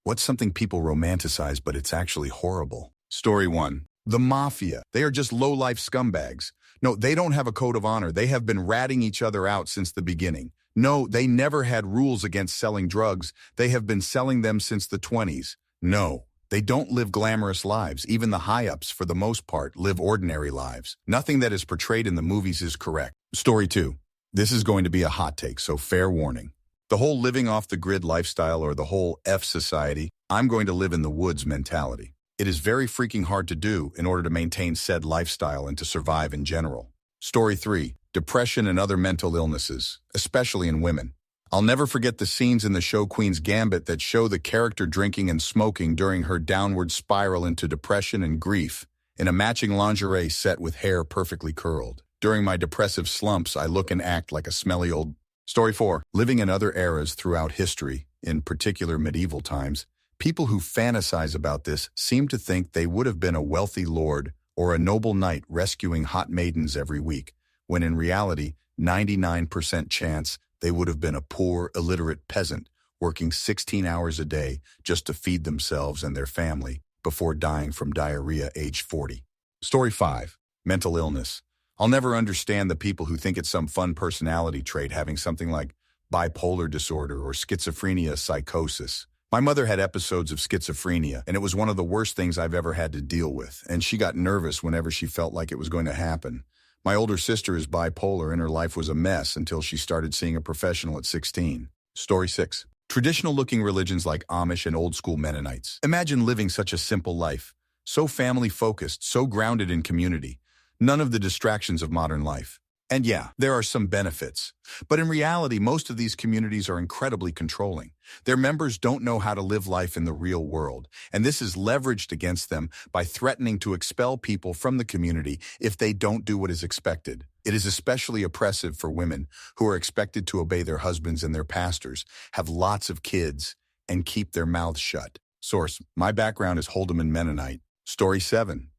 What's something people romanticize but it's actually horrible? Story 1. The Mafia. They are just low-life scumbags. No, they don't have a code of honor. They have been ratting each other out since the beginning. No, they never had rules against selling drugs. They have been selling them since the 20s. No, they don't live glamorous lives. Even the high-ups, for the most part, live ordinary lives. Nothing that is portrayed in the movies is correct. Story 2. This is going to be a hot take, so fair warning. The whole living off the grid lifestyle, or the whole F society, I'm going to live in the woods mentality. It is very freaking hard to do in order to maintain said lifestyle and to survive in general. Story 3. Depression and other mental illnesses, especially in women. I'll never forget the scenes in the show Queen's Gambit that show the character drinking and smoking during her downward spiral into depression and grief, in a matching lingerie set with hair perfectly curled. During my depressive slumps, I look and act like a smelly old... Story 4. Living in other eras throughout history, in particular medieval times, people who fantasize about this seem to think they would have been a wealthy lord or a noble knight rescuing hot maidens every week, when in reality, 99% chance they would have been a poor, illiterate peasant working 16 hours a day just to feed themselves and their family before dying from diarrhea age 40. Story 5. Mental illness. I'll never understand the people who think it's some fun personality trait having something like bipolar disorder or schizophrenia psychosis. My mother had episodes of schizophrenia, and it was one of the worst things I've ever had to deal with, and she got nervous whenever she felt like it was going to happen. My older sister is bipolar, and her life was a mess until she started seeing a professional at 16. Story 6. Traditional-looking religions like Amish and old-school Mennonites. Imagine living such a simple life, so family-focused, so grounded in community. None of the distractions of modern life. And yeah, there are some benefits. But in reality, most of these communities are incredibly controlling. Their members don't know how to live life in the real world, and this is leveraged against them by threatening to expel people from the community if they don't do what is expected. It is especially oppressive for women who are expected to obey their husbands and their pastors, have lots of kids, and keep their mouths shut. Source: my background is Holdeman Mennonite. Story 7.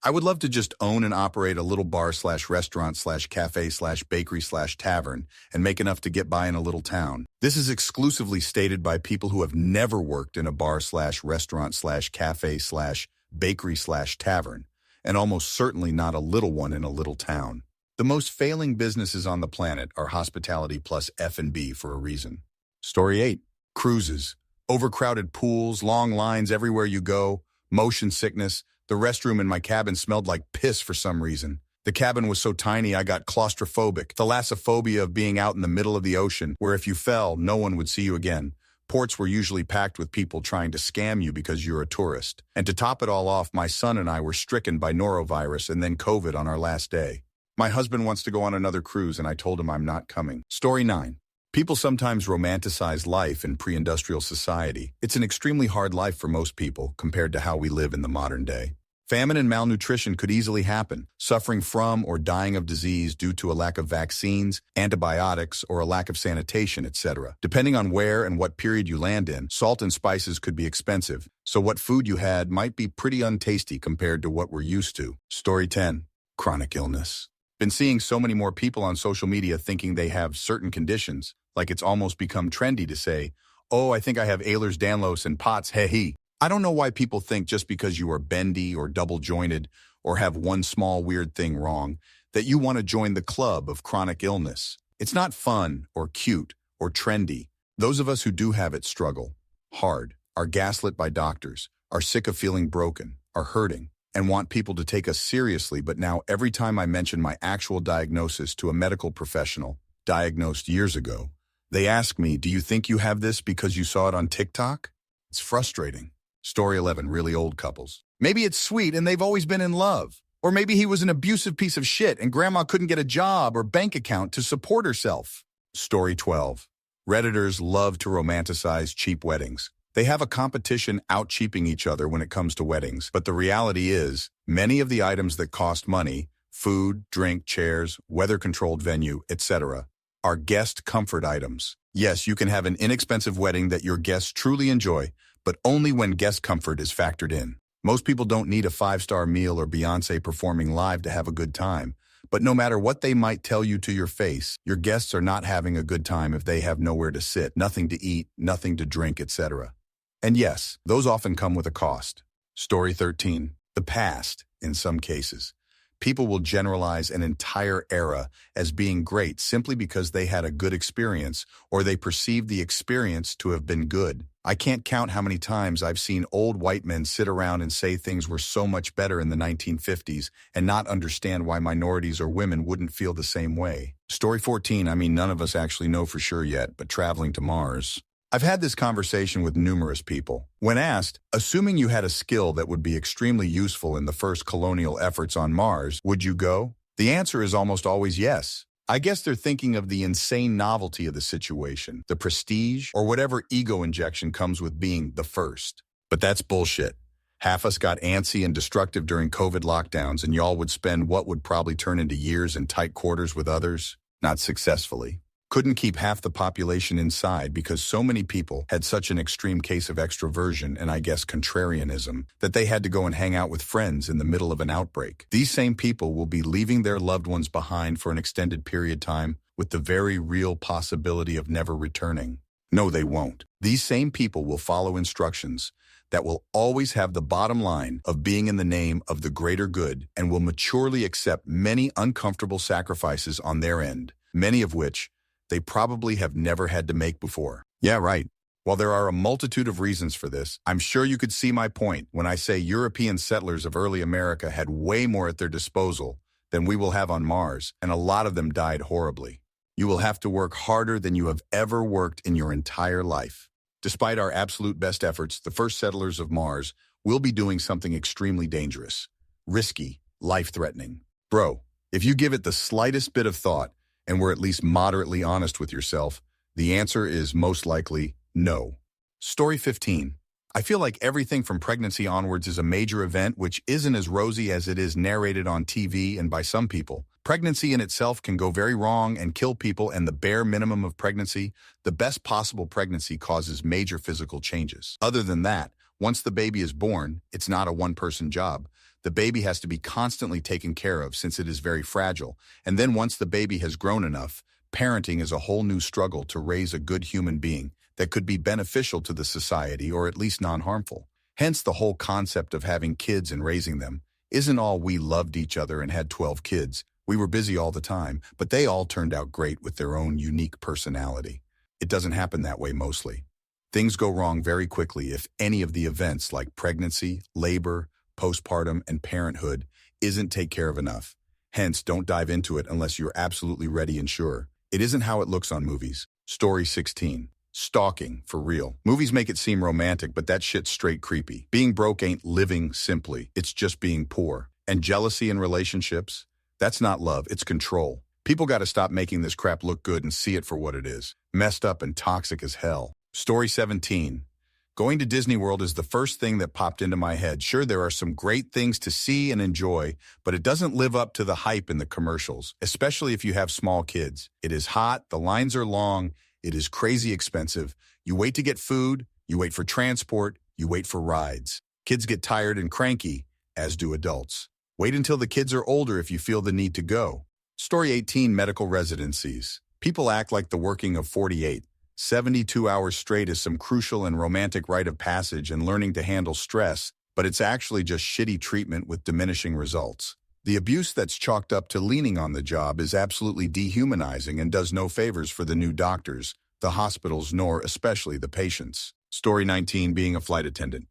I would love to just own and operate a little bar/restaurant/cafe/bakery/tavern and make enough to get by in a little town. This is exclusively stated by people who have never worked in a bar/restaurant/cafe/bakery/tavern, and almost certainly not a little one in a little town. The most failing businesses on the planet are hospitality plus F&B for a reason. Story 8. Cruises. Overcrowded pools, long lines everywhere you go, motion sickness. The restroom in my cabin smelled like piss for some reason. The cabin was so tiny I got claustrophobic. Thalassophobia of being out in the middle of the ocean, where if you fell, no one would see you again. Ports were usually packed with people trying to scam you because you're a tourist. And to top it all off, my son and I were stricken by norovirus and then COVID on our last day. My husband wants to go on another cruise, and I told him I'm not coming. Story 9. People sometimes romanticize life in pre-industrial society. It's an extremely hard life for most people compared to how we live in the modern day. Famine and malnutrition could easily happen, suffering from or dying of disease due to a lack of vaccines, antibiotics, or a lack of sanitation, etc. Depending on where and what period you land in, salt and spices could be expensive, so what food you had might be pretty untasty compared to what we're used to. Story 10. Chronic illness. Been seeing so many more people on social media thinking they have certain conditions, like it's almost become trendy to say, "Oh, I think I have Ehlers-Danlos and POTS, heh." I don't know why people think just because you are bendy or double-jointed or have one small weird thing wrong, that you want to join the club of chronic illness. It's not fun or cute or trendy. Those of us who do have it struggle hard, are gaslit by doctors, are sick of feeling broken, are hurting, and want people to take us seriously. But now every time I mention my actual diagnosis to a medical professional, diagnosed years ago, they ask me, "Do you think you have this because you saw it on TikTok?" It's frustrating. Story 11. Really old couples. Maybe it's sweet and they've always been in love. Or maybe he was an abusive piece of shit and grandma couldn't get a job or bank account to support herself. Story 12. Redditors love to romanticize cheap weddings. They have a competition out-cheaping each other when it comes to weddings, but the reality is, many of the items that cost money, food, drink, chairs, weather-controlled venue, etc., are guest comfort items. Yes, you can have an inexpensive wedding that your guests truly enjoy, but only when guest comfort is factored in. Most people don't need a 5-star meal or Beyoncé performing live to have a good time, but no matter what they might tell you to your face, your guests are not having a good time if they have nowhere to sit, nothing to eat, nothing to drink, etc. And yes, those often come with a cost. Story 13. The past, in some cases. People will generalize an entire era as being great simply because they had a good experience or they perceived the experience to have been good. I can't count how many times I've seen old white men sit around and say things were so much better in the 1950s and not understand why minorities or women wouldn't feel the same way. Story 14, I mean, none of us actually know for sure yet, but traveling to Mars. I've had this conversation with numerous people. When asked, assuming you had a skill that would be extremely useful in the first colonial efforts on Mars, would you go? The answer is almost always yes. I guess they're thinking of the insane novelty of the situation, the prestige, or whatever ego injection comes with being the first. But that's bullshit. Half us got antsy and destructive during COVID lockdowns, and y'all would spend what would probably turn into years in tight quarters with others, not successfully. Couldn't keep half the population inside because so many people had such an extreme case of extroversion and I guess contrarianism that they had to go and hang out with friends in the middle of an outbreak. These same people will be leaving their loved ones behind for an extended period of time with the very real possibility of never returning. No, they won't. These same people will follow instructions that will always have the bottom line of being in the name of the greater good and will maturely accept many uncomfortable sacrifices on their end, many of which they probably have never had to make before. Yeah, right. While there are a multitude of reasons for this, I'm sure you could see my point when I say European settlers of early America had way more at their disposal than we will have on Mars, and a lot of them died horribly. You will have to work harder than you have ever worked in your entire life. Despite our absolute best efforts, the first settlers of Mars will be doing something extremely dangerous, risky, life-threatening. Bro, if you give it the slightest bit of thought, and were at least moderately honest with yourself, the answer is most likely no. Story 15. I feel like everything from pregnancy onwards is a major event which isn't as rosy as it is narrated on TV and by some people. Pregnancy in itself can go very wrong and kill people, and the bare minimum of pregnancy, the best possible pregnancy, causes major physical changes. Other than that, once the baby is born, it's not a one-person job. The baby has to be constantly taken care of since it is very fragile. And then once the baby has grown enough, parenting is a whole new struggle to raise a good human being that could be beneficial to the society or at least non-harmful. Hence, the whole concept of having kids and raising them isn't all we loved each other and had 12 kids. We were busy all the time, but they all turned out great with their own unique personality. It doesn't happen that way mostly. Things go wrong very quickly if any of the events like pregnancy, labor, postpartum, and parenthood isn't taken care of enough. Hence, don't dive into it unless you're absolutely ready and sure. It isn't how it looks on movies. Story 16. Stalking, for real. Movies make it seem romantic, but that shit's straight creepy. Being broke ain't living simply. It's just being poor. And jealousy in relationships? That's not love, it's control. People gotta stop making this crap look good and see it for what it is. Messed up and toxic as hell. Story 17. Going to Disney World is the first thing that popped into my head. Sure, there are some great things to see and enjoy, but it doesn't live up to the hype in the commercials, especially if you have small kids. It is hot, the lines are long, it is crazy expensive. You wait to get food, you wait for transport, you wait for rides. Kids get tired and cranky, as do adults. Wait until the kids are older if you feel the need to go. Story 18, medical residencies. People act like the working of 48. 72 hours straight is some crucial and romantic rite of passage and learning to handle stress, but it's actually just shitty treatment with diminishing results. The abuse that's chalked up to leaning on the job is absolutely dehumanizing and does no favors for the new doctors, the hospitals, nor especially the patients. Story 19, being a flight attendant.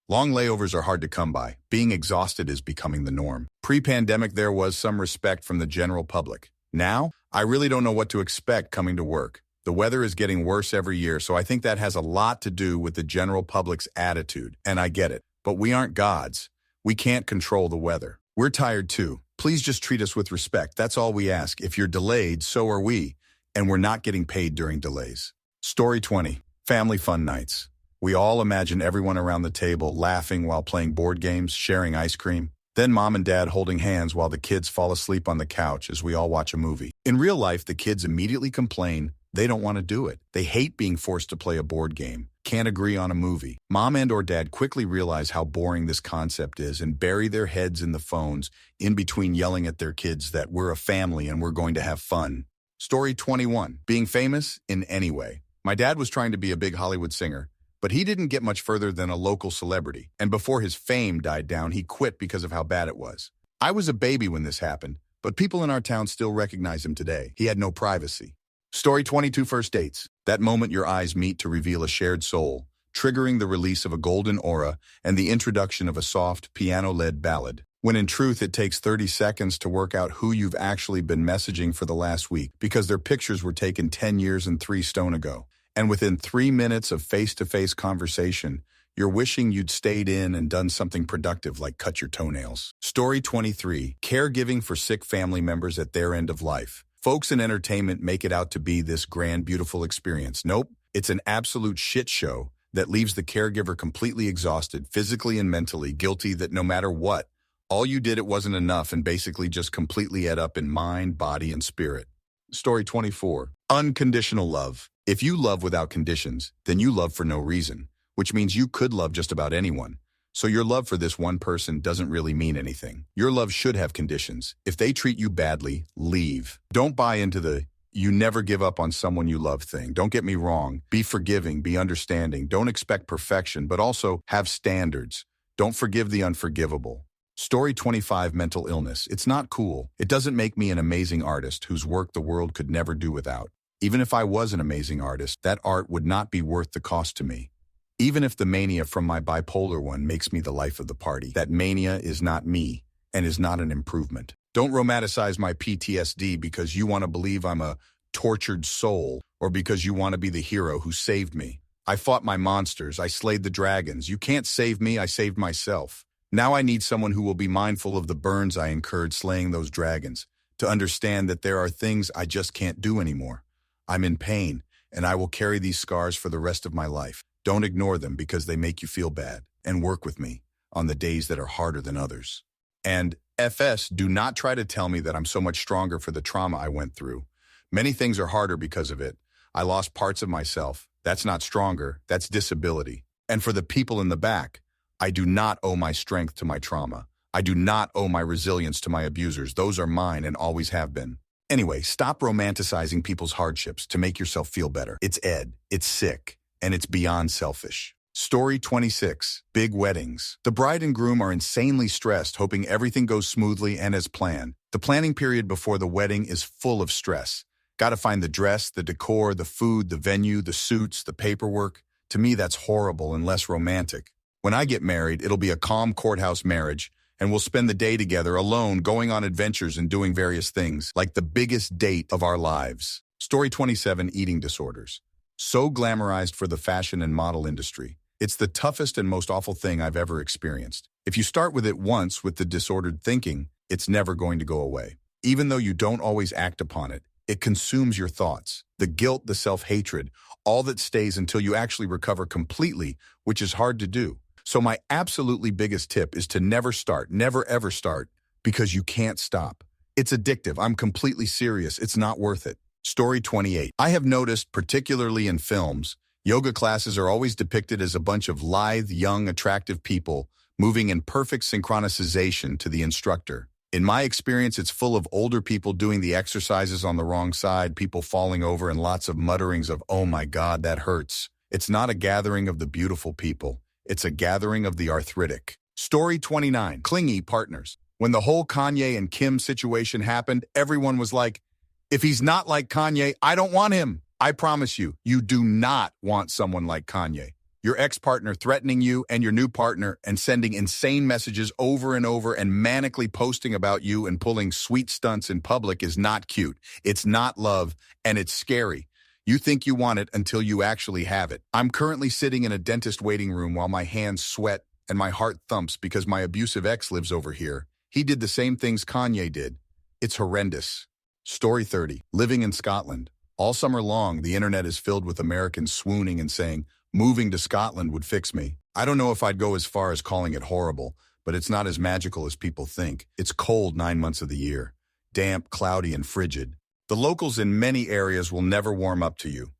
Long layovers are hard to come by. Being exhausted is becoming the norm. Pre-pandemic, there was some respect from the general public. Now, I really don't know what to expect coming to work. The weather is getting worse every year, so I think that has a lot to do with the general public's attitude, and I get it. But we aren't gods. We can't control the weather. We're tired too. Please just treat us with respect. That's all we ask. If you're delayed, so are we, and we're not getting paid during delays. Story 20. Family fun nights. We all imagine everyone around the table laughing while playing board games, sharing ice cream. Then mom and dad holding hands while the kids fall asleep on the couch as we all watch a movie. In real life, the kids immediately complain they don't want to do it. They hate being forced to play a board game, can't agree on a movie. Mom and or dad quickly realize how boring this concept is and bury their heads in the phones in between yelling at their kids that we're a family and we're going to have fun. Story 21. Being famous in any way. My dad was trying to be a big Hollywood singer, But he didn't get much further than a local celebrity, and before his fame died down, he quit because of how bad it was. I was a baby when this happened, but people in our town still recognize him today. He had no privacy. Story 22, First Dates. That moment your eyes meet to reveal a shared soul, triggering the release of a golden aura and the introduction of a soft, piano-led ballad. When in truth, it takes 30 seconds to work out who you've actually been messaging for the last week because their pictures were taken 10 years and 3 stone ago. And within 3 minutes of face-to-face conversation, you're wishing you'd stayed in and done something productive like cut your toenails. Story 23. Caregiving for sick family members at their end of life. Folks in entertainment make it out to be this grand, beautiful experience. Nope, it's an absolute shit show that leaves the caregiver completely exhausted, physically and mentally, guilty that no matter what, all you did it wasn't enough and basically just completely ate up in mind, body, and spirit. Story 24. Unconditional love. If you love without conditions, then you love for no reason, which means you could love just about anyone. So your love for this one person doesn't really mean anything. Your love should have conditions. If they treat you badly, leave. Don't buy into the you never give up on someone you love thing. Don't get me wrong. Be forgiving, be understanding. Don't expect perfection, but also have standards. Don't forgive the unforgivable. Story 25. Mental illness. It's not cool. It doesn't make me an amazing artist whose work the world could never do without. Even if I was an amazing artist, that art would not be worth the cost to me. Even if the mania from my bipolar one makes me the life of the party, that mania is not me and is not an improvement. Don't romanticize my PTSD because you want to believe I'm a tortured soul or because you want to be the hero who saved me. I fought my monsters. I slayed the dragons. You can't save me. I saved myself. Now I need someone who will be mindful of the burns I incurred slaying those dragons, to understand that there are things I just can't do anymore. I'm in pain, and I will carry these scars for the rest of my life. Don't ignore them because they make you feel bad, and work with me on the days that are harder than others. And FS, do not try to tell me that I'm so much stronger for the trauma I went through. Many things are harder because of it. I lost parts of myself. That's not stronger, that's disability. And for the people in the back, I do not owe my strength to my trauma. I do not owe my resilience to my abusers. Those are mine and always have been. Anyway, stop romanticizing people's hardships to make yourself feel better. It's Ed, it's sick, and it's beyond selfish. Story 26. Big weddings. The bride and groom are insanely stressed, hoping everything goes smoothly and as planned. The planning period before the wedding is full of stress. Gotta find the dress, the decor, the food, the venue, the suits, the paperwork. To me, that's horrible and less romantic. When I get married, it'll be a calm courthouse marriage, and we'll spend the day together alone, going on adventures and doing various things, like the biggest date of our lives. Story 27. Eating disorders. So glamorized for the fashion and model industry. It's the toughest and most awful thing I've ever experienced. If you start with it once with the disordered thinking, it's never going to go away. Even though you don't always act upon it, it consumes your thoughts. The guilt, the self-hatred, all that stays until you actually recover completely, which is hard to do. So my absolutely biggest tip is to never start, never ever start, because you can't stop. It's addictive. I'm completely serious. It's not worth it. Story 28. I have noticed, particularly in films, yoga classes are always depicted as a bunch of lithe, young, attractive people moving in perfect synchronization to the instructor. In my experience, it's full of older people doing the exercises on the wrong side, people falling over, and lots of mutterings of, "Oh my God, that hurts." It's not a gathering of the beautiful people. It's a gathering of the arthritic. Story 29. Clingy partners. When the whole Kanye and Kim situation happened, everyone was like, if he's not like Kanye, I don't want him. I promise you, you do not want someone like Kanye. Your ex-partner threatening you and your new partner and sending insane messages over and over and manically posting about you and pulling sweet stunts in public is not cute. It's not love, and it's scary. You think you want it until you actually have it. I'm currently sitting in a dentist waiting room while my hands sweat and my heart thumps because my abusive ex lives over here. He did the same things Kanye did. It's horrendous. Story 30. Living in Scotland. All summer long, the internet is filled with Americans swooning and saying, moving to Scotland would fix me. I don't know if I'd go as far as calling it horrible, but it's not as magical as people think. It's cold 9 months of the year. Damp, cloudy, and frigid. The locals in many areas will never warm up to you.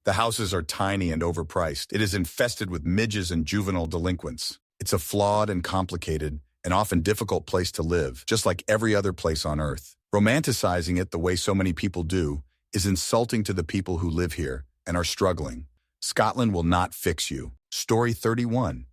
The houses are tiny and overpriced. It is infested with midges and juvenile delinquents. It's a flawed and complicated and often difficult place to live, just like every other place on Earth. Romanticizing it the way so many people do is insulting to the people who live here and are struggling. Scotland will not fix you. Story 31.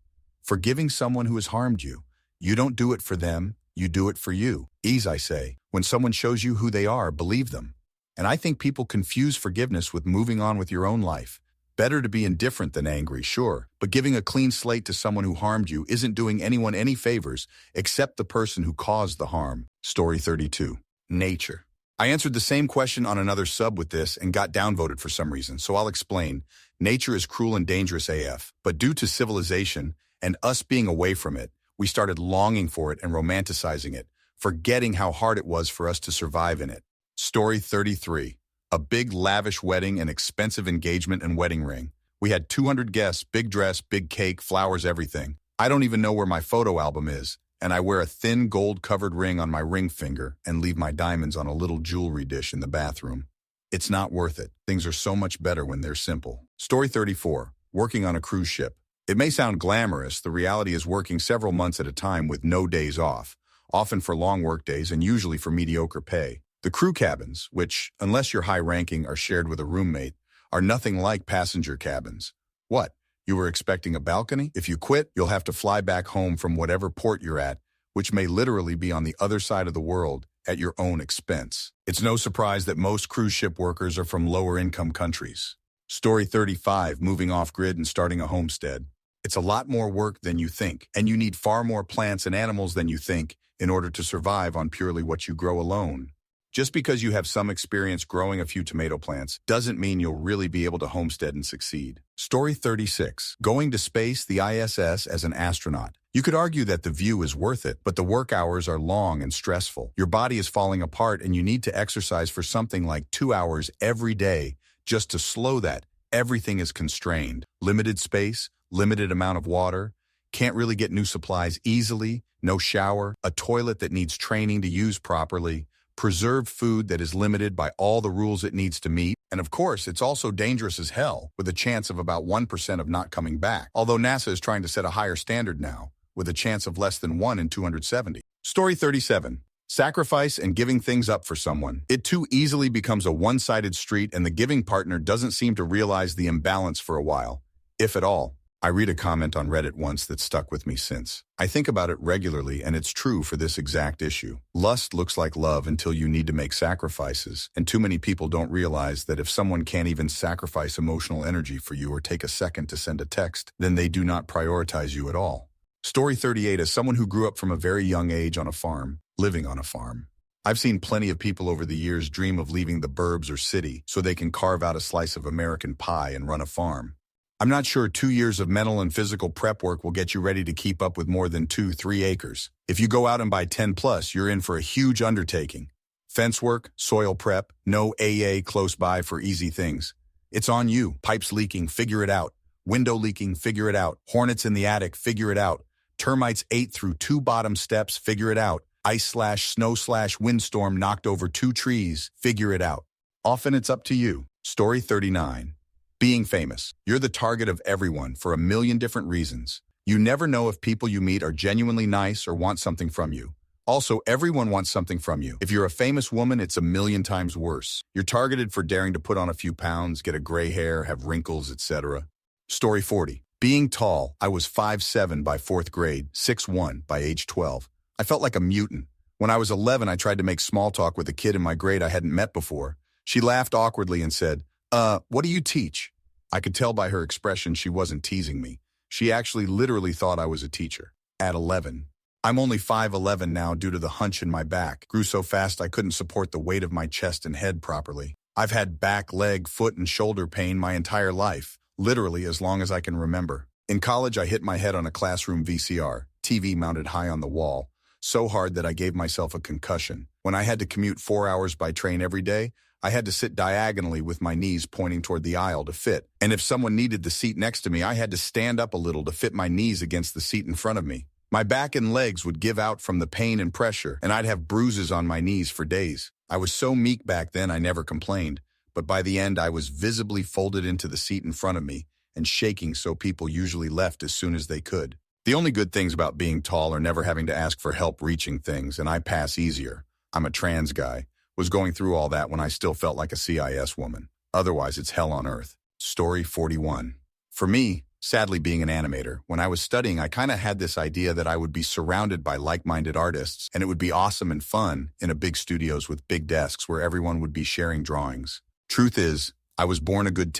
Forgiving someone who has harmed you. You don't do it for them, you do it for you. Ease, I say. When someone shows you who they are, believe them. And I think people confuse forgiveness with moving on with your own life. Better to be indifferent than angry, sure, but giving a clean slate to someone who harmed you isn't doing anyone any favors except the person who caused the harm. Story 32. Nature. I answered the same question on another sub with this and got downvoted for some reason, so I'll explain. Nature is cruel and dangerous AF, but due to civilization and us being away from it, we started longing for it and romanticizing it, forgetting how hard it was for us to survive in it. Story 33. A big lavish wedding and expensive engagement and wedding ring. We had 200 guests, big dress, big cake, flowers, everything. I don't even know where my photo album is, and I wear a thin gold-covered ring on my ring finger and leave my diamonds on a little jewelry dish in the bathroom. It's not worth it. Things are so much better when they're simple. Story 34. Working on a cruise ship. It may sound glamorous, the reality is working several months at a time with no days off, often for long work days and usually for mediocre pay. The crew cabins, which, unless you're high-ranking, are shared with a roommate, are nothing like passenger cabins. What? You were expecting a balcony? If you quit, you'll have to fly back home from whatever port you're at, which may literally be on the other side of the world, at your own expense. It's no surprise that most cruise ship workers are from lower-income countries. Story 35, moving off-grid and starting a homestead. It's a lot more work than you think, and you need far more plants and animals than you think in order to survive on purely what you grow alone. Just because you have some experience growing a few tomato plants doesn't mean you'll really be able to homestead and succeed. Story 36. Going to space, the ISS, as an astronaut. You could argue that the view is worth it, but the work hours are long and stressful. Your body is falling apart and you need to exercise for something like 2 hours every day just to slow that. Everything is constrained. Limited space, limited amount of water, can't really get new supplies easily, no shower, a toilet that needs training to use properly, preserved food that is limited by all the rules it needs to meet, and of course, it's also dangerous as hell, with a chance of about 1% of not coming back, although NASA is trying to set a higher standard now, with a chance of less than 1 in 270. Story 37. Sacrifice and giving things up for someone. It too easily becomes a one-sided street and the giving partner doesn't seem to realize the imbalance for a while, if at all. I read a comment on Reddit once that stuck with me since. I think about it regularly, and it's true for this exact issue. Lust looks like love until you need to make sacrifices, and too many people don't realize that if someone can't even sacrifice emotional energy for you or take a second to send a text, then they do not prioritize you at all. Story 38. As someone who grew up from a very young age on a farm, living on a farm, I've seen plenty of people over the years dream of leaving the burbs or city so they can carve out a slice of American pie and run a farm. I'm not sure 2 years of mental and physical prep work will get you ready to keep up with more than 2-3 acres. If you go out and buy 10 plus, you're in for a huge undertaking. Fence work, soil prep, no AA close by for easy things. It's on you. Pipes leaking, figure it out. Window leaking, figure it out. Hornets in the attic, figure it out. Termites ate through 2 bottom steps, figure it out. Ice/snow/windstorm knocked over 2 trees, figure it out. Often it's up to you. Story 39. Being famous. You're the target of everyone for a million different reasons. You never know if people you meet are genuinely nice or want something from you. Also, everyone wants something from you. If you're a famous woman, it's a million times worse. You're targeted for daring to put on a few pounds, get a gray hair, have wrinkles, etc. Story 40. Being tall. I was 5'7" by 4th grade, 6'1" by age 12. I felt like a mutant. When I was 11, I tried to make small talk with a kid in my grade I hadn't met before. She laughed awkwardly and said, what do you teach? I could tell by her expression she wasn't teasing me. She actually literally thought I was a teacher. At 11. I'm only 5'11" now due to the hunch in my back. Grew so fast I couldn't support the weight of my chest and head properly. I've had back, leg, foot, and shoulder pain my entire life, literally as long as I can remember. In college, I hit my head on a classroom VCR, TV mounted high on the wall, so hard that I gave myself a concussion. When I had to commute 4 hours by train every day, I had to sit diagonally with my knees pointing toward the aisle to fit. And if someone needed the seat next to me, I had to stand up a little to fit my knees against the seat in front of me. My back and legs would give out from the pain and pressure, and I'd have bruises on my knees for days. I was so meek back then I never complained, but by the end I was visibly folded into the seat in front of me and shaking so people usually left as soon as they could. The only good things about being tall are never having to ask for help reaching things, and I pass easier. I'm a trans guy. Was going through all that when I still felt like a CIS woman. Otherwise, it's hell on earth. Story 41. For me, Sadly, being an animator, when I was studying, I kind of had this idea that I would be surrounded by like-minded artists, and it would be awesome and fun in a big studios with big desks where everyone would be sharing drawings. Truth is, I was born a good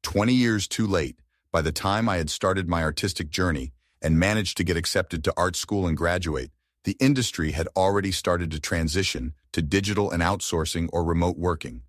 20 years too late. By the time I had started my artistic journey and managed to get accepted to art school and graduate, the industry had already started to transition to digital and outsourcing or remote working.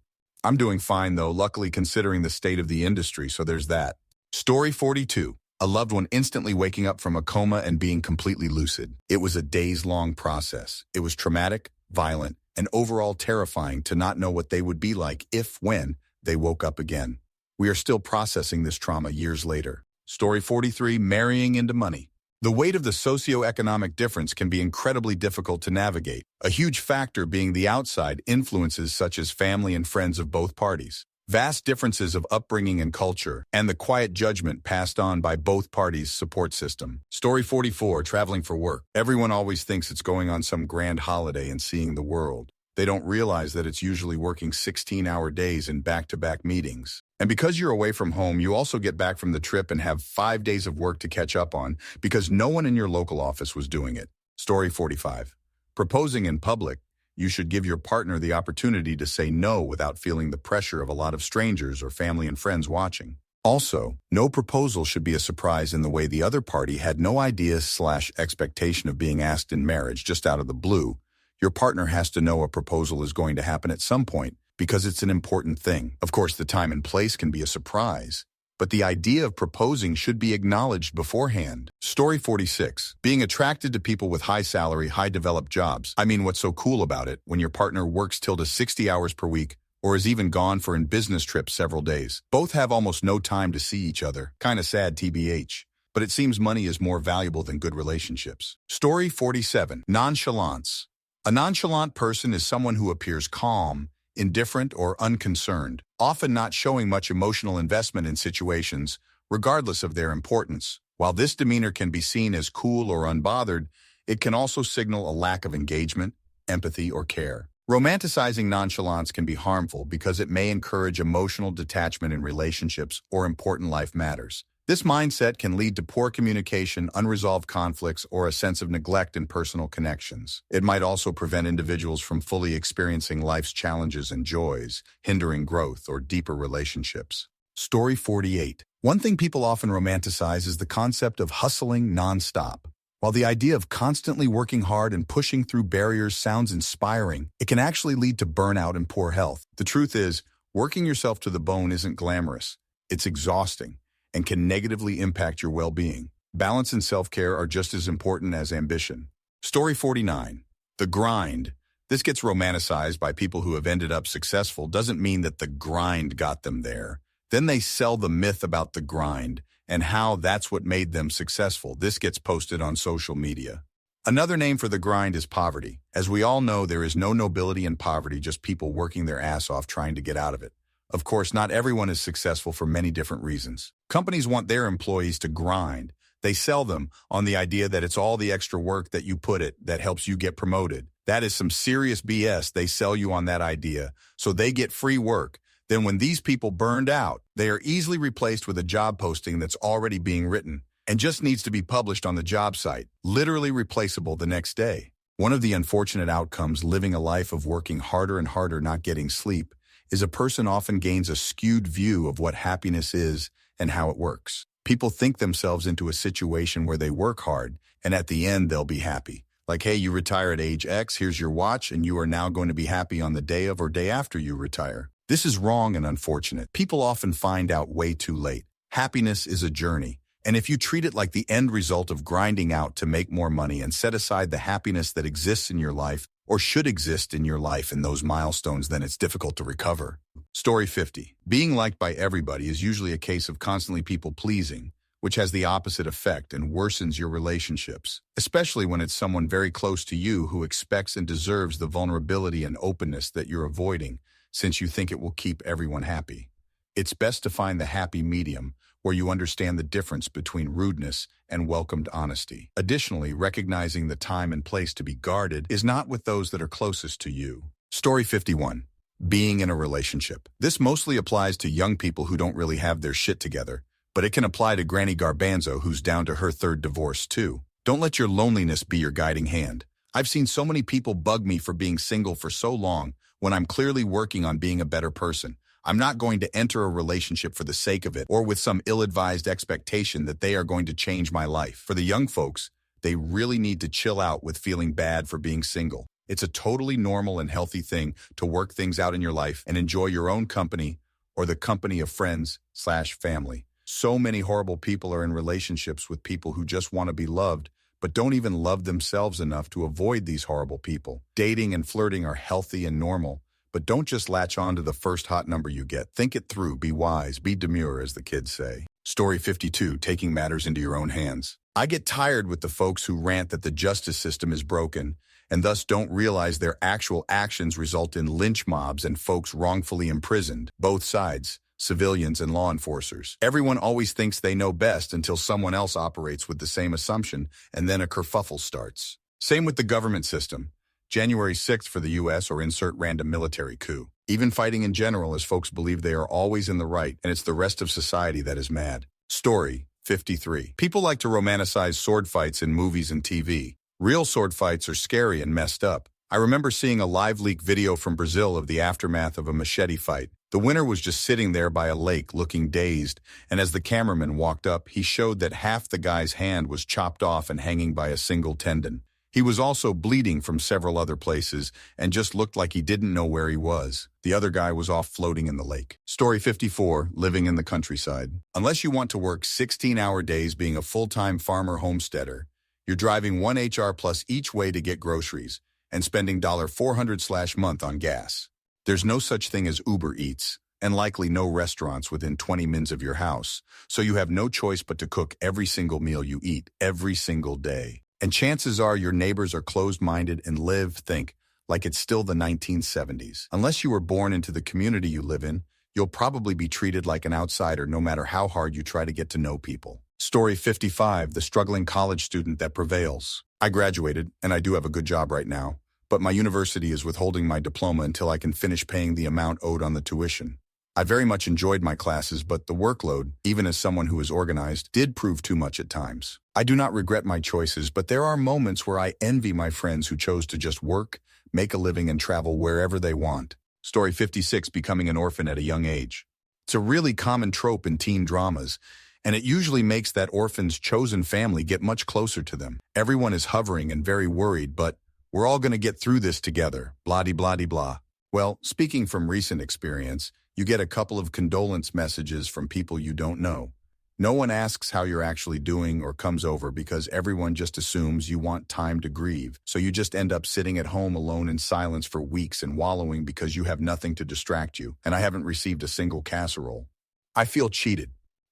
I'm doing fine though, luckily considering the state of the industry, so there's that. Story 42. A loved one instantly waking up from a coma and being completely lucid. It was a days-long process. It was traumatic, violent, and overall terrifying to not know what they would be like when they woke up again. We are still processing this trauma years later. Story 43. Marrying into money. The weight of the socioeconomic difference can be incredibly difficult to navigate, a huge factor being the outside influences such as family and friends of both parties. Vast differences of upbringing and culture, and the quiet judgment passed on by both parties' support system. Story 44. Traveling for work. Everyone always thinks it's going on some grand holiday and seeing the world. They don't realize that it's usually working 16-hour days in back-to-back meetings. And because you're away from home, you also get back from the trip and have 5 days of work to catch up on because no one in your local office was doing it. Story 45. Proposing in public. You should give your partner the opportunity to say no without feeling the pressure of a lot of strangers or family and friends watching. Also, no proposal should be a surprise in the way the other party had no idea/expectation of being asked in marriage just out of the blue. Your partner has to know a proposal is going to happen at some point because it's an important thing. Of course, the time and place can be a surprise, but the idea of proposing should be acknowledged beforehand. Story 46. Being attracted to people with high salary, high developed jobs. I mean, what's so cool about it when your partner works till to 60 hours per week or is even gone for an business trip several days? Both have almost no time to see each other. Kinda sad TBH. But it seems money is more valuable than good relationships. Story 47. Nonchalance. A nonchalant person is someone who appears calm, indifferent, or unconcerned, often not showing much emotional investment in situations, regardless of their importance. While this demeanor can be seen as cool or unbothered, it can also signal a lack of engagement, empathy, or care. Romanticizing nonchalance can be harmful because it may encourage emotional detachment in relationships or important life matters. This mindset can lead to poor communication, unresolved conflicts, or a sense of neglect in personal connections. It might also prevent individuals from fully experiencing life's challenges and joys, hindering growth or deeper relationships. Story 48. One thing people often romanticize is the concept of hustling nonstop. While the idea of constantly working hard and pushing through barriers sounds inspiring, it can actually lead to burnout and poor health. The truth is, working yourself to the bone isn't glamorous. It's exhausting and can negatively impact your well-being. Balance and self-care are just as important as ambition. Story 49. The grind. This gets romanticized by people who have ended up successful. Doesn't mean that the grind got them there. Then they sell the myth about the grind and how that's what made them successful. This gets posted on social media. Another name for the grind is poverty. As we all know, there is no nobility in poverty, just people working their ass off trying to get out of it. Of course, not everyone is successful for many different reasons. Companies want their employees to grind. They sell them on the idea that it's all the extra work that you put it that helps you get promoted. That is some serious BS. They sell you on that idea, so they get free work. Then when these people burned out, they are easily replaced with a job posting that's already being written and just needs to be published on the job site, literally replaceable the next day. One of the unfortunate outcomes living a life of working harder and harder, not getting sleep, is a person often gains a skewed view of what happiness is and how it works. People think themselves into a situation where they work hard, and at the end they'll be happy. Like, hey, you retire at age X, here's your watch, and you are now going to be happy on the day of or day after you retire. This is wrong and unfortunate. People often find out way too late. Happiness is a journey, and if you treat it like the end result of grinding out to make more money and set aside the happiness that exists in your life, or should exist in your life in those milestones, then it's difficult to recover. Story 50. Being liked by everybody is usually a case of constantly people-pleasing, which has the opposite effect and worsens your relationships, especially when it's someone very close to you who expects and deserves the vulnerability and openness that you're avoiding, since you think it will keep everyone happy. It's best to find the happy medium, where you understand the difference between rudeness and welcomed honesty. Additionally, recognizing the time and place to be guarded is not with those that are closest to you. Story 51. Being in a relationship. This mostly applies to young people who don't really have their shit together, But it can apply to Granny Garbanzo, who's down to her third divorce too. Don't let your loneliness be your guiding hand. I've seen so many people bug me for being single for so long when I'm clearly working on being a better person. I'm not going to enter a relationship for the sake of it or with some ill-advised expectation that they are going to change my life. For the young folks, they really need to chill out with feeling bad for being single. It's a totally normal and healthy thing to work things out in your life and enjoy your own company or the company of friends/family. So many horrible people are in relationships with people who just want to be loved, but don't even love themselves enough to avoid these horrible people. Dating and flirting are healthy and normal, but don't just latch on to the first hot number you get. Think it through, be wise, be demure, as the kids say. Story 52, taking matters into your own hands. I get tired with the folks who rant that the justice system is broken and thus don't realize their actual actions result in lynch mobs and folks wrongfully imprisoned, both sides, civilians and law enforcers. Everyone always thinks they know best until someone else operates with the same assumption, and then a kerfuffle starts. Same with the government system. January 6th for the U.S. or insert random military coup. Even fighting in general, as folks believe they are always in the right, and it's the rest of society that is mad. Story 53. People like to romanticize sword fights in movies and TV. Real sword fights are scary and messed up. I remember seeing a live leak video from Brazil of the aftermath of a machete fight. The winner was just sitting there by a lake looking dazed, and as the cameraman walked up, he showed that half the guy's hand was chopped off and hanging by a single tendon. He was also bleeding from several other places and just looked like he didn't know where he was. The other guy was off floating in the lake. Story 54, living in the countryside. Unless you want to work 16-hour days being a full-time farmer homesteader, you're driving 1 HR plus each way to get groceries and spending $400/month on gas. There's no such thing as Uber Eats, and likely no restaurants within 20 minutes of your house, so you have no choice but to cook every single meal you eat, every single day. And chances are your neighbors are closed-minded and think, like it's still the 1970s. Unless you were born into the community you live in, you'll probably be treated like an outsider no matter how hard you try to get to know people. Story 55, the struggling college student that prevails. I graduated, and I do have a good job right now, but my university is withholding my diploma until I can finish paying the amount owed on the tuition. I very much enjoyed my classes, but the workload, even as someone who is organized, did prove too much at times. I do not regret my choices, but there are moments where I envy my friends who chose to just work, make a living, and travel wherever they want. Story 56, becoming an orphan at a young age. It's a really common trope in teen dramas, and it usually makes that orphan's chosen family get much closer to them. Everyone is hovering and very worried, but we're all going to get through this together, blah-de-blah-de-blah. Well, speaking from recent experience, you get a couple of condolence messages from people you don't know. No one asks how you're actually doing or comes over because everyone just assumes you want time to grieve, so you just end up sitting at home alone in silence for weeks and wallowing because you have nothing to distract you, and I haven't received a single casserole. I feel cheated.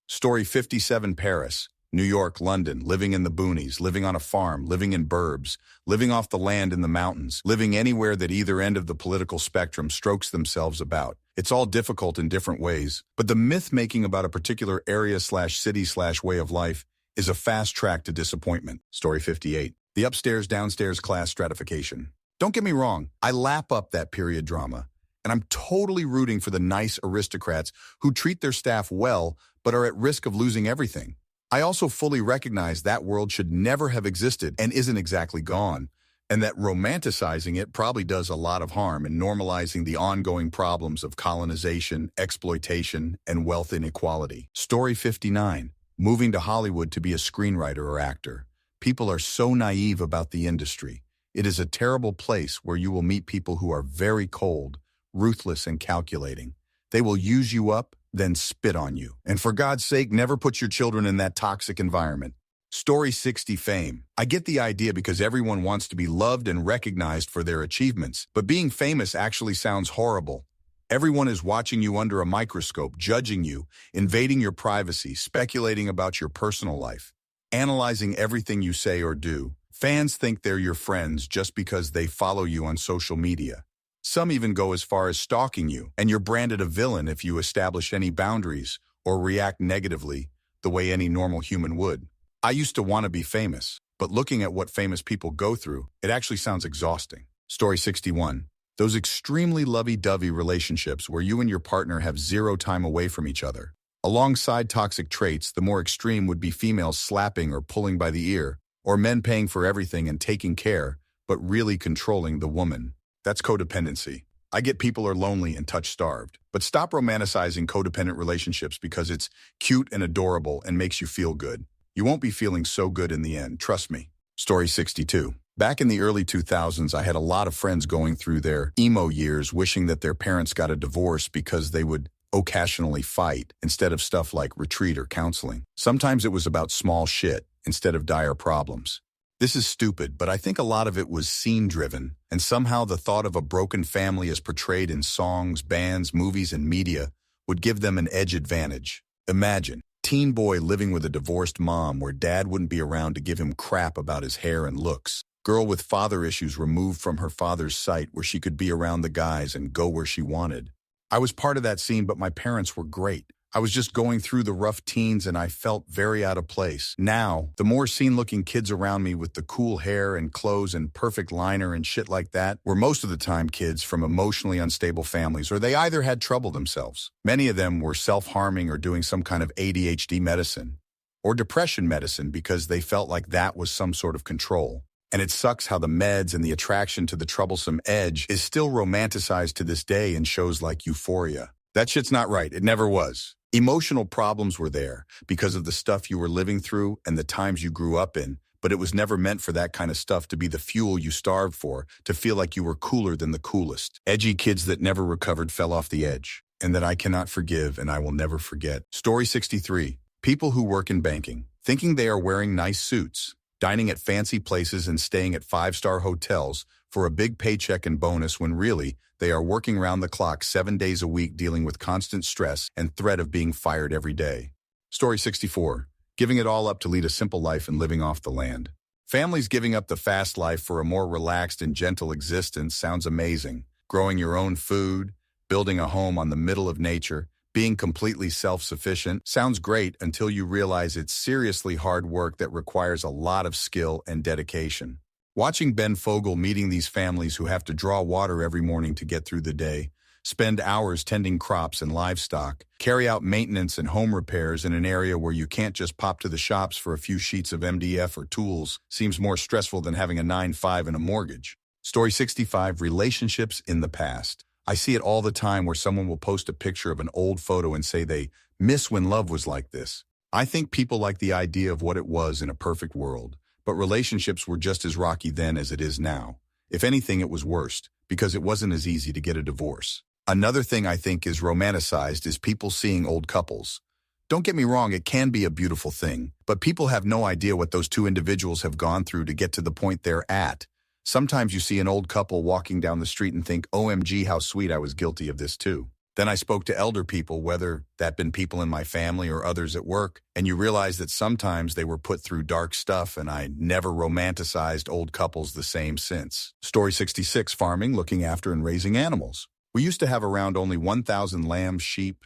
Story 57, Paris, New York, London, living in the boonies, living on a farm, living in burbs, living off the land in the mountains, living anywhere that either end of the political spectrum strokes themselves about. It's all difficult in different ways, but the myth-making about a particular area/city/way of life is a fast track to disappointment. Story 58, the upstairs-downstairs class stratification. Don't get me wrong, I lap up that period drama, and I'm totally rooting for the nice aristocrats who treat their staff well but are at risk of losing everything. I also fully recognize that world should never have existed and isn't exactly gone, and that romanticizing it probably does a lot of harm in normalizing the ongoing problems of colonization, exploitation, and wealth inequality. Story 59, moving to Hollywood to be a screenwriter or actor. People are so naive about the industry. It is a terrible place where you will meet people who are very cold, ruthless, and calculating. They will use you up, then spit on you. And for God's sake, never put your children in that toxic environment. Story 60, fame. I get the idea because everyone wants to be loved and recognized for their achievements, but being famous actually sounds horrible. Everyone is watching you under a microscope, judging you, invading your privacy, speculating about your personal life, analyzing everything you say or do. Fans think they're your friends just because they follow you on social media. Some even go as far as stalking you, and you're branded a villain if you establish any boundaries or react negatively the way any normal human would. I used to want to be famous, but looking at what famous people go through, it actually sounds exhausting. Story 61. Those extremely lovey-dovey relationships where you and your partner have zero time away from each other. Alongside toxic traits, the more extreme would be females slapping or pulling by the ear, or men paying for everything and taking care, but really controlling the woman. That's codependency. I get people are lonely and touch-starved, but stop romanticizing codependent relationships because it's cute and adorable and makes you feel good. You won't be feeling so good in the end, trust me. Story 62. Back in the early 2000s, I had a lot of friends going through their emo years wishing that their parents got a divorce because they would occasionally fight instead of stuff like retreat or counseling. Sometimes it was about small shit instead of dire problems. This is stupid, but I think a lot of it was scene-driven, and somehow the thought of a broken family as portrayed in songs, bands, movies, and media would give them an edge advantage. Imagine, teen boy living with a divorced mom where dad wouldn't be around to give him crap about his hair and looks. Girl with father issues removed from her father's sight where she could be around the guys and go where she wanted. I was part of that scene, but my parents were great. I was just going through the rough teens and I felt very out of place. Now, the more scene-looking kids around me with the cool hair and clothes and perfect liner and shit like that were most of the time kids from emotionally unstable families, or they either had trouble themselves. Many of them were self-harming or doing some kind of ADHD medicine or depression medicine because they felt like that was some sort of control. And it sucks how the meds and the attraction to the troublesome edge is still romanticized to this day in shows like Euphoria. That shit's not right. It never was. Emotional problems were there because of the stuff you were living through and the times you grew up in, but it was never meant for that kind of stuff to be the fuel you starved for, to feel like you were cooler than the coolest. Edgy kids that never recovered fell off the edge, and that I cannot forgive and I will never forget. Story 63. People who work in banking, thinking they are wearing nice suits, dining at fancy places and staying at five-star hotels for a big paycheck and bonus when really they are working round the clock 7 days a week dealing with constant stress and threat of being fired every day. Story 64. Giving it all up to lead a simple life and living off the land. Families giving up the fast life for a more relaxed and gentle existence sounds amazing. Growing your own food, building a home on the middle of nature, being completely self-sufficient sounds great until you realize it's seriously hard work that requires a lot of skill and dedication. Watching Ben Fogle meeting these families who have to draw water every morning to get through the day, spend hours tending crops and livestock, carry out maintenance and home repairs in an area where you can't just pop to the shops for a few sheets of MDF or tools seems more stressful than having a 9-5 and a mortgage. Story 65. Relationships in the past. I see it all the time where someone will post a picture of an old photo and say they miss when love was like this. I think people like the idea of what it was in a perfect world, but relationships were just as rocky then as it is now. If anything, it was worse, because it wasn't as easy to get a divorce. Another thing I think is romanticized is people seeing old couples. Don't get me wrong, it can be a beautiful thing, but people have no idea what those two individuals have gone through to get to the point they're at. Sometimes you see an old couple walking down the street and think, OMG, how sweet, I was guilty of this too. Then I spoke to elder people, whether that been people in my family or others at work, and you realize that sometimes they were put through dark stuff, and I never romanticized old couples the same since. Story 66. Farming, looking after and raising animals. We used to have around only 1,000 lambs, sheep,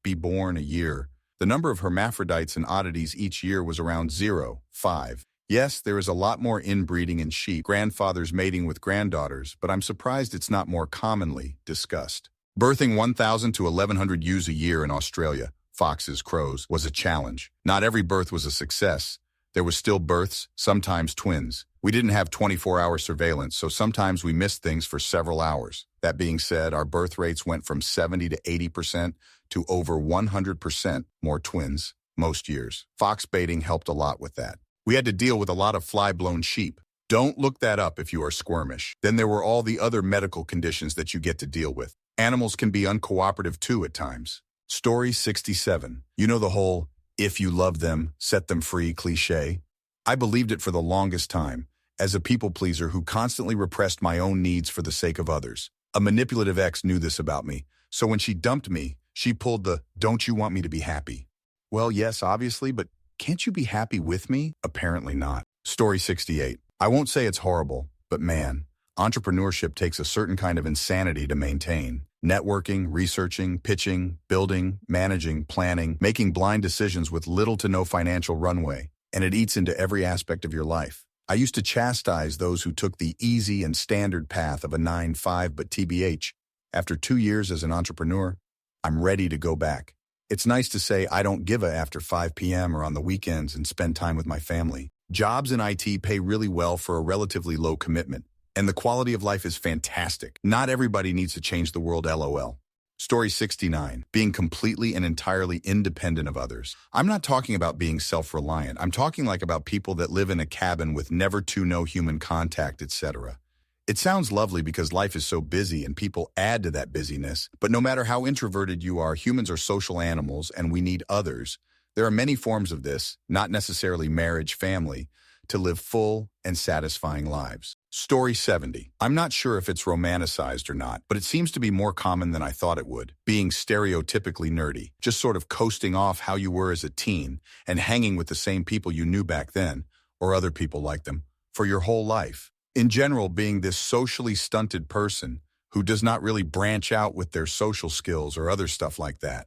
be born a year. The number of hermaphrodites and oddities each year was around 0, 5. Yes, there is a lot more inbreeding in sheep, grandfathers mating with granddaughters, but I'm surprised it's not more commonly discussed. Birthing 1,000 to 1,100 ewes a year in Australia, foxes, crows, was a challenge. Not every birth was a success. There was still births, sometimes twins. We didn't have 24-hour surveillance, so sometimes we missed things for several hours. That being said, our birth rates went from 70 to 80% to over 100% more twins most years. Fox baiting helped a lot with that. We had to deal with a lot of fly-blown sheep. Don't look that up if you are squirmish. Then there were all the other medical conditions that you get to deal with. Animals can be uncooperative too at times. Story 67. You know the whole, if you love them, set them free cliche? I believed it for the longest time, as a people pleaser who constantly repressed my own needs for the sake of others. A manipulative ex knew this about me, so when she dumped me, she pulled the, don't you want me to be happy? Well, yes, obviously, but can't you be happy with me? Apparently not. Story 68. I won't say it's horrible, but man, entrepreneurship takes a certain kind of insanity to maintain. Networking, researching, pitching, building, managing, planning, making blind decisions with little to no financial runway, and it eats into every aspect of your life. I used to chastise those who took the easy and standard path of a 9-5, but TBH, after 2 years as an entrepreneur, I'm ready to go back. It's nice to say I don't give a after 5 p.m. or on the weekends and spend time with my family. Jobs in IT pay really well for a relatively low commitment, and the quality of life is fantastic. Not everybody needs to change the world, LOL. Story 69, being completely and entirely independent of others. I'm not talking about being self-reliant. I'm talking like about people that live in a cabin with never to no human contact, etc. It sounds lovely because life is so busy and people add to that busyness, but no matter how introverted you are, humans are social animals and we need others. There are many forms of this, not necessarily marriage, family, to live full and satisfying lives. Story 70. I'm not sure if it's romanticized or not, but it seems to be more common than I thought it would. Being stereotypically nerdy, just sort of coasting off how you were as a teen and hanging with the same people you knew back then, or other people like them, for your whole life. In general, being this socially stunted person who does not really branch out with their social skills or other stuff like that.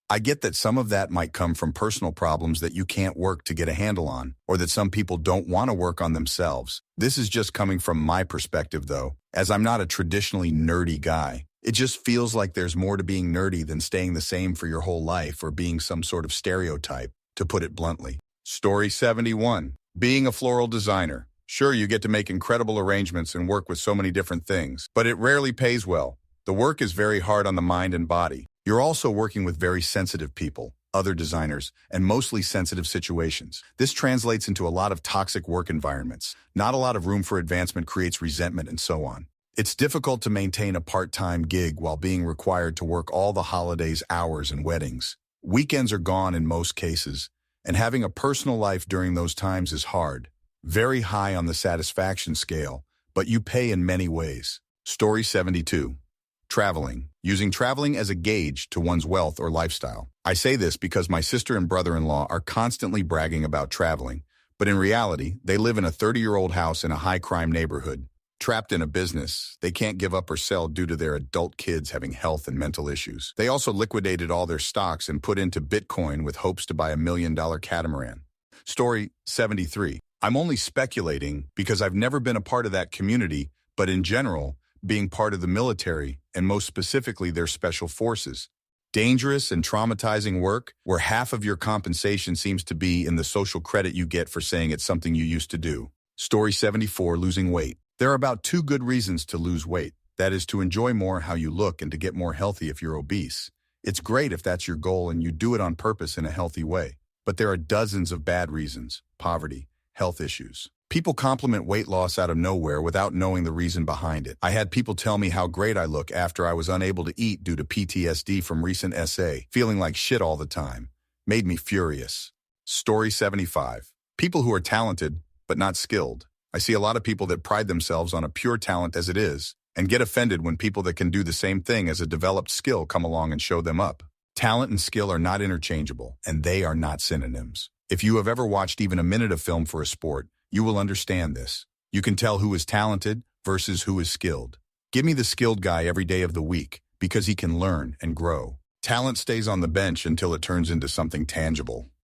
I get that some of that might come from personal problems that you can't work to get a handle on, or that some people don't want to work on themselves. This is just coming from my perspective, though, as I'm not a traditionally nerdy guy. It just feels like there's more to being nerdy than staying the same for your whole life or being some sort of stereotype, to put it bluntly. Story 71. Being a floral designer. Sure, you get to make incredible arrangements and work with so many different things, but it rarely pays well. The work is very hard on the mind and body. You're also working with very sensitive people, other designers, and mostly sensitive situations. This translates into a lot of toxic work environments. Not a lot of room for advancement creates resentment and so on. It's difficult to maintain a part-time gig while being required to work all the holidays, hours, and weddings. Weekends are gone in most cases, and having a personal life during those times is hard. Very high on the satisfaction scale, but you pay in many ways. Story 72. Traveling. Using traveling as a gauge to one's wealth or lifestyle. I say this because my sister and brother-in-law are constantly bragging about traveling, but in reality, they live in a 30-year-old house in a high-crime neighborhood. Trapped in a business they can't give up or sell due to their adult kids having health and mental issues. They also liquidated all their stocks and put into Bitcoin with hopes to buy $1 million catamaran. Story 73. I'm only speculating because I've never been a part of that community, but in general, being part of the military, and most specifically their special forces. Dangerous and traumatizing work where half of your compensation seems to be in the social credit you get for saying it's something you used to do. Story 74, losing weight. There are about 2 good reasons to lose weight. That is to enjoy more how you look and to get more healthy if you're obese. It's great if that's your goal and you do it on purpose in a healthy way. But there are dozens of bad reasons: poverty, health issues. People compliment weight loss out of nowhere without knowing the reason behind it. I had people tell me how great I look after I was unable to eat due to PTSD from recent SA. Feeling like shit all the time made me furious. Story 75. People who are talented, but not skilled. I see a lot of people that pride themselves on a pure talent as it is, and get offended when people that can do the same thing as a developed skill come along and show them up. Talent and skill are not interchangeable, and they are not synonyms. If you have ever watched even a minute of film for a sport, you will understand this. You can tell who is talented versus who is skilled. Give me the skilled guy every day of the week because he can learn and grow. Talent stays on the bench until it turns into something tangible.